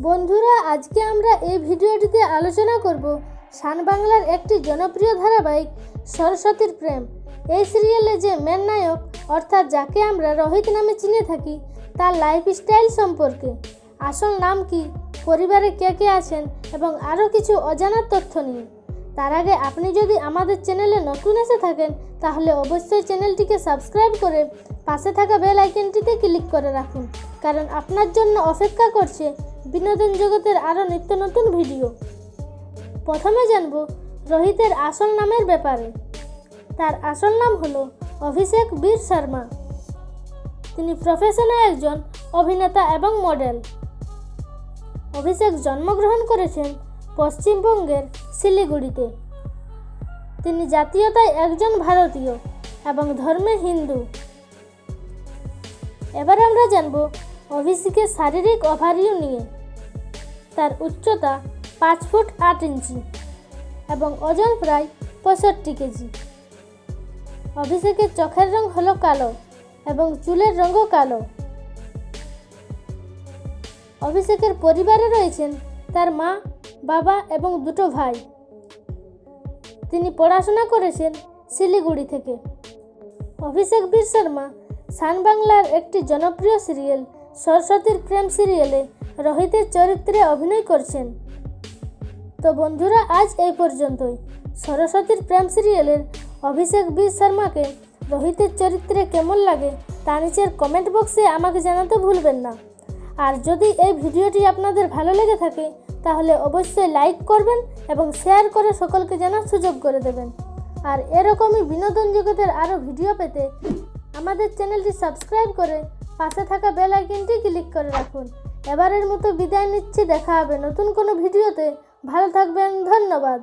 বন্ধুরা, আজকে আমরা এই ভিডিওটিতে আলোচনা করব শান বাংলার একটি জনপ্রিয় ধারাবাহিক সরস্বতীর প্রেম। এই সিরিয়ালে যে মেন নায়ক অর্থাৎ যাকে আমরা রোহিত নামে চিনে থাকি তার লাইফস্টাইল সম্পর্কে, আসল নাম কি, পরিবারে কে কে আছেন এবং আরও কিছু অজানা তথ্য নিয়ে। তার আগে আপনি যদি আমাদের চ্যানেলে নতুন এসে থাকেন তাহলে অবশ্যই চ্যানেলটিকে সাবস্ক্রাইব করে পাশে থাকা বেল আইকনটিতে ক্লিক করে রাখুন, কারণ আপনার জন্য অপেক্ষা করছে বিনোদন জগতের আরও নিত্য নতুন ভিডিও। প্রথমে জানব রোহিতের আসল নামের ব্যাপারে। তার আসল নাম হলো অভিষেক বীর শর্মা। তিনি প্রফেশনে একজন অভিনেতা এবং মডেল। অভিষেক জন্মগ্রহণ করেছেন পশ্চিমবঙ্গের শিলিগুড়িতে। তিনি জাতীয়তায় একজন ভারতীয় এবং ধর্মে হিন্দু। এবার আমরা জানব অভিষেকের শারীরিক ওভারভিউ নিয়ে। তার উচ্চতা 5 ফুট 8 ইঞ্চি এবং ওজন প্রায় 65 কেজি। অভিষেকের চোখের রং হলো কালো এবং চুলের রঙও কালো। অভিষেকের পরিবারে রয়েছেন তার মা, বাবা এবং 2 ভাই। তিনি পড়াশোনা করেছেন শিলিগুড়ি থেকে। অভিষেক বীর শর্মা শান বাংলার একটি জনপ্রিয় সিরিয়াল সরস্বতীর প্রেম সিরিয়ালে রোহিতের চরিত্রে অভিনয় করছেন। তো বন্ধুরা, আজ এই পর্যন্তই। সরস্বতীর প্রেম সিরিয়ালের অভিষেক বীর শর্মাকে রোহিতের চরিত্রে কেমন লাগে তা নিচের কমেন্ট বক্সে আমাকে জানাতে ভুলবেন না। আর যদি এই ভিডিওটি আপনাদের ভালো লেগে থাকে তাহলে অবশ্যই লাইক করবেন এবং শেয়ার করে সকলকে জানার সুযোগ করে দেবেন। আর এরকমই বিনোদন জগতের আরও ভিডিও পেতে আমাদের চ্যানেলটি সাবস্ক্রাইব করে পাশে থাকা বেল আইকনটি ক্লিক করে রাখুন। এবারের মতো বিদায় নিচ্ছি, দেখা হবে নতুন কোনো ভিডিওতে। ভালো থাকবেন, ধন্যবাদ।